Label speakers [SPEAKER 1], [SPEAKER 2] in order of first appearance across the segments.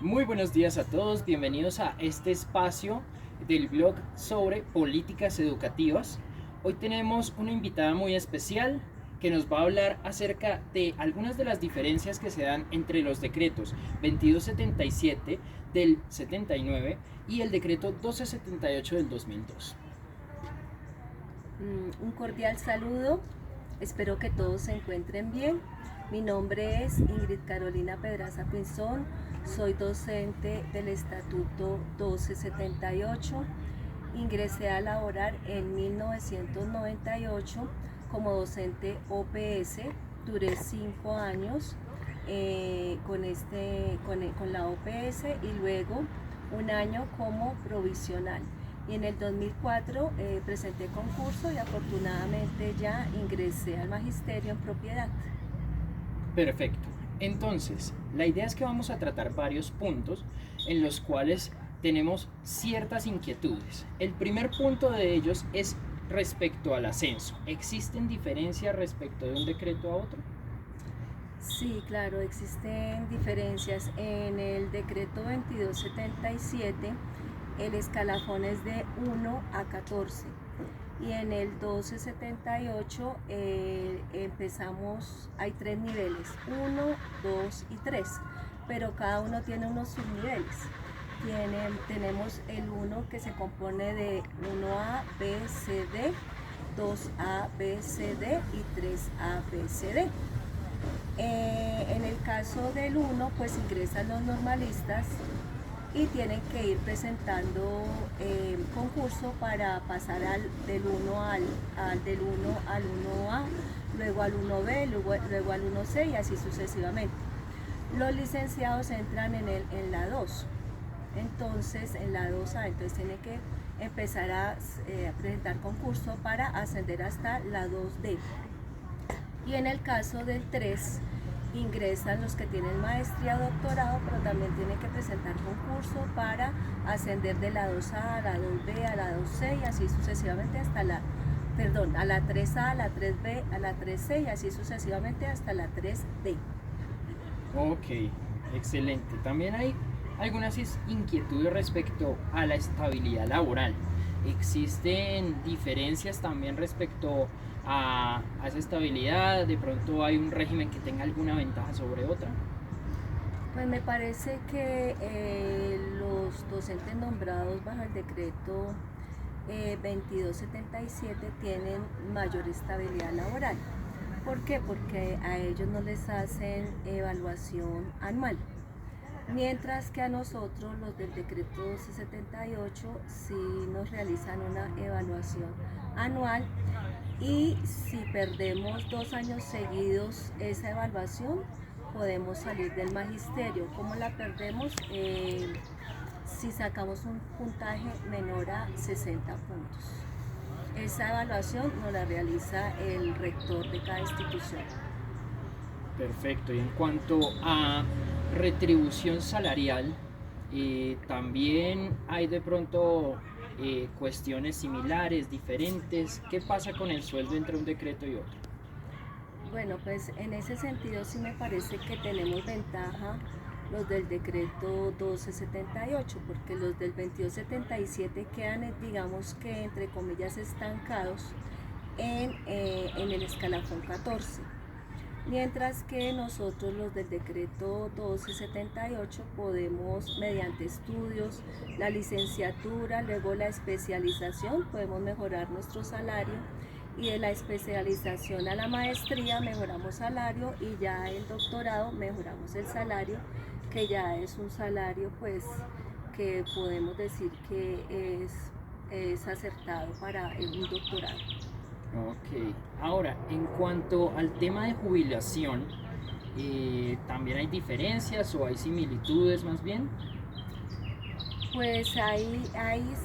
[SPEAKER 1] Muy buenos días a todos, bienvenidos a este espacio del blog sobre políticas educativas. Hoy tenemos una invitada muy especial que nos va a hablar acerca de algunas de las diferencias que se dan entre los decretos 2277 del 79 y el decreto 1278 del 2002.
[SPEAKER 2] Un cordial saludo, espero que todos se encuentren bien. Mi nombre es Ingrid Carolina Pedraza Pinzón, soy docente del Estatuto 1278. Ingresé a laborar en 1998 como docente OPS, duré 5 años con la OPS y luego un año como provisional. Y en el 2004 presenté concurso y afortunadamente ya ingresé al magisterio en propiedad.
[SPEAKER 1] Perfecto. Entonces, la idea es que vamos a tratar varios puntos en los cuales tenemos ciertas inquietudes. El primer punto de ellos es respecto al ascenso. ¿Existen diferencias respecto de un decreto a otro?
[SPEAKER 2] Sí, claro, existen diferencias. En el decreto 2277 el escalafón es de 1 a 14 y en el 1278 hay 3 niveles, 1, 2 y 3, pero cada uno tiene unos subniveles. Tenemos el 1 que se compone de 1A, B, C, D, 2A, B, C, D y 3A, B, C, D. En el caso del 1, pues ingresan los normalistas y tienen que ir presentando concurso para pasar del 1 al 1A, luego al 1B, luego al 1C y así sucesivamente. Los licenciados entran en la 2, entonces en la 2A, entonces tienen que empezar a presentar concurso para ascender hasta la 2D. Y en el caso del 3, ingresan los que tienen maestría o doctorado, pero también tienen que presentar concurso para ascender de la 2A a la 2B, a la 2C y así sucesivamente hasta a la 3A, a la 3B, a la 3C y así sucesivamente hasta la 3D.
[SPEAKER 1] Ok, excelente. También hay algunas inquietudes respecto a la estabilidad laboral. ¿Existen diferencias también respecto a esa estabilidad? ¿De pronto hay un régimen que tenga alguna ventaja sobre otra?
[SPEAKER 2] Pues me parece que los docentes nombrados bajo el decreto 2277 tienen mayor estabilidad laboral. ¿Por qué? Porque a ellos no les hacen evaluación anual. Mientras que a nosotros, los del decreto 1278, sí nos realizan una evaluación anual y si perdemos 2 años seguidos esa evaluación, podemos salir del magisterio. ¿Cómo la perdemos? Si sacamos un puntaje menor a 60 puntos. Esa evaluación nos la realiza el rector de cada institución.
[SPEAKER 1] Perfecto. Y en cuanto a retribución salarial, también hay de pronto cuestiones similares, diferentes. ¿Qué pasa con el sueldo entre un decreto y otro?
[SPEAKER 2] Bueno, pues en ese sentido sí me parece que tenemos ventaja los del decreto 1278, porque los del 2277 quedan, digamos que entre comillas, estancados en el escalafón 14. Mientras que nosotros los del decreto 1278 podemos, mediante estudios, la licenciatura, luego la especialización, podemos mejorar nuestro salario y de la especialización a la maestría mejoramos salario y ya el doctorado mejoramos el salario, que ya es un salario pues que podemos decir que es acertado para un doctorado.
[SPEAKER 1] Ok, ahora en cuanto al tema de jubilación, ¿también hay diferencias o hay similitudes más bien?
[SPEAKER 2] Pues ahí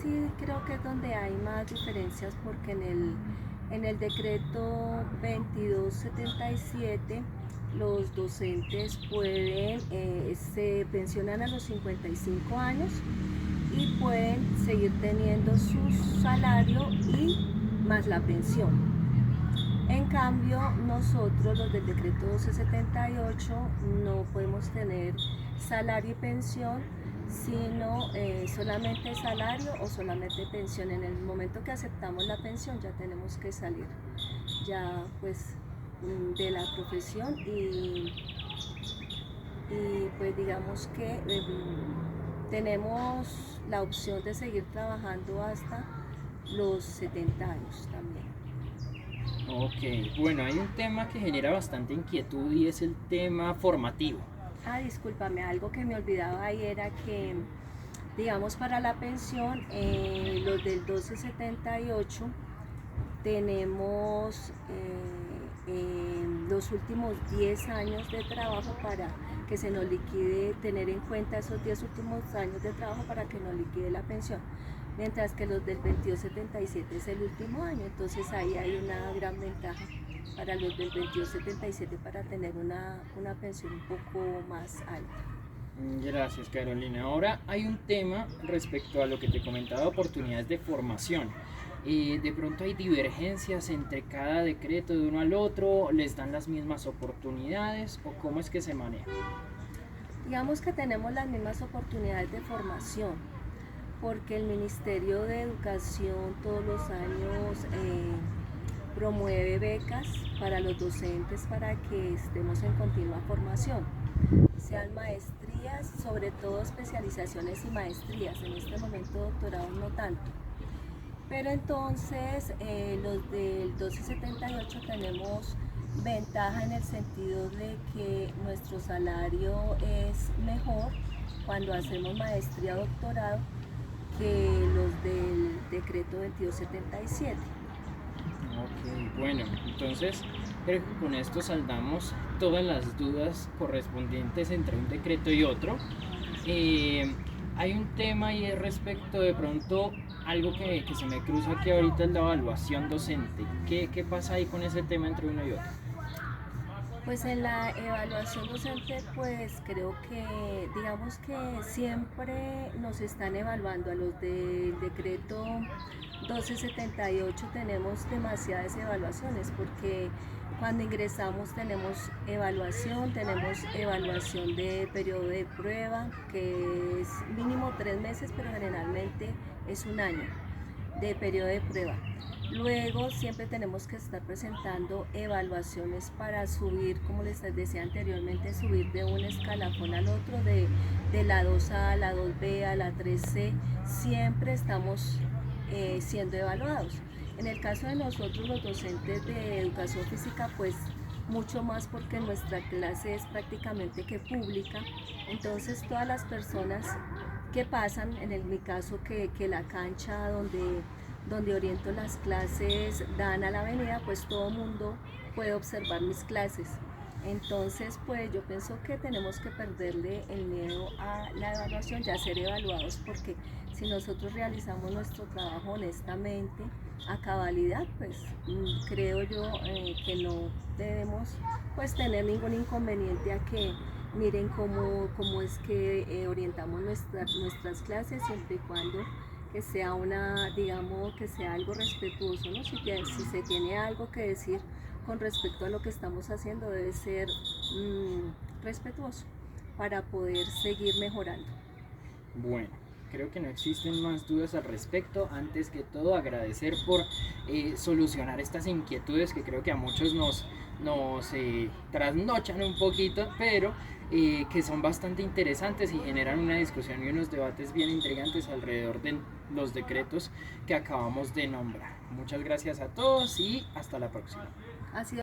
[SPEAKER 2] sí creo que es donde hay más diferencias porque en el decreto 2277 los docentes se pensionan a los 55 años y pueden seguir teniendo su salario y más la pensión. En cambio, nosotros los del decreto 1278 no podemos tener salario y pensión, sino solamente salario o solamente pensión. En el momento que aceptamos la pensión ya tenemos que salir ya pues de la profesión y pues digamos que tenemos la opción de seguir trabajando hasta los 70 años también.
[SPEAKER 1] Ok, bueno, hay un tema que genera bastante inquietud y es el tema formativo.
[SPEAKER 2] Ah, discúlpame, algo que me olvidaba ahí era que, digamos, para la pensión, los del 1278 tenemos los últimos 10 años de trabajo para que se nos liquide, tener en cuenta esos 10 últimos años de trabajo para que nos liquide la pensión, mientras que los del 2277 es el último año, entonces ahí hay una gran ventaja para los del 2277 para tener una pensión un poco más alta.
[SPEAKER 1] Gracias, Carolina. Ahora hay un tema respecto a lo que te comentaba, oportunidades de formación. De pronto hay divergencias entre cada decreto de uno al otro, les dan las mismas oportunidades o cómo es que se maneja.
[SPEAKER 2] Digamos que tenemos las mismas oportunidades de formación, porque el Ministerio de Educación todos los años promueve becas para los docentes para que estemos en continua formación, sean maestrías, sobre todo especializaciones y maestrías, en este momento doctorados no tanto. Pero entonces los del 1278 tenemos ventaja en el sentido de que nuestro salario es mejor cuando hacemos maestría o doctorado que los del decreto 2277.
[SPEAKER 1] Ok, bueno, entonces creo que con esto saldamos todas las dudas correspondientes entre un decreto y otro. Hay un tema y es respecto de pronto algo que se me cruza aquí ahorita es la evaluación docente. ¿Qué pasa ahí con ese tema entre uno y otro?
[SPEAKER 2] Pues en la evaluación docente, pues creo que, digamos que siempre nos están evaluando. A los del decreto 1278 tenemos demasiadas evaluaciones porque cuando ingresamos tenemos evaluación de periodo de prueba, que es mínimo 3 meses, pero generalmente es un año de periodo de prueba. Luego siempre tenemos que estar presentando evaluaciones para subir, como les decía anteriormente, subir de un escalafón al otro, de la 2A a la 2B a la 3C, siempre estamos siendo evaluados. En el caso de nosotros los docentes de educación física, pues mucho más porque nuestra clase es prácticamente que pública, entonces todas las personas que pasan, mi caso que la cancha donde oriento las clases dan a la avenida, pues todo el mundo puede observar mis clases. Entonces, pues yo pienso que tenemos que perderle el miedo a la evaluación, ya ser evaluados, porque si nosotros realizamos nuestro trabajo honestamente, a cabalidad, pues creo yo que no debemos pues tener ningún inconveniente a que miren cómo es que orientamos nuestras clases, siempre y cuando que sea digamos, que sea algo respetuoso, ¿no? Si se tiene algo que decir con respecto a lo que estamos haciendo, debe ser respetuoso para poder seguir mejorando.
[SPEAKER 1] Bueno, creo que no existen más dudas al respecto. Antes que todo, agradecer por solucionar estas inquietudes que creo que a muchos nos trasnochan un poquito, pero que son bastante interesantes y generan una discusión y unos debates bien intrigantes alrededor de los decretos que acabamos de nombrar. Muchas gracias a todos y hasta la próxima.
[SPEAKER 2] Ha sido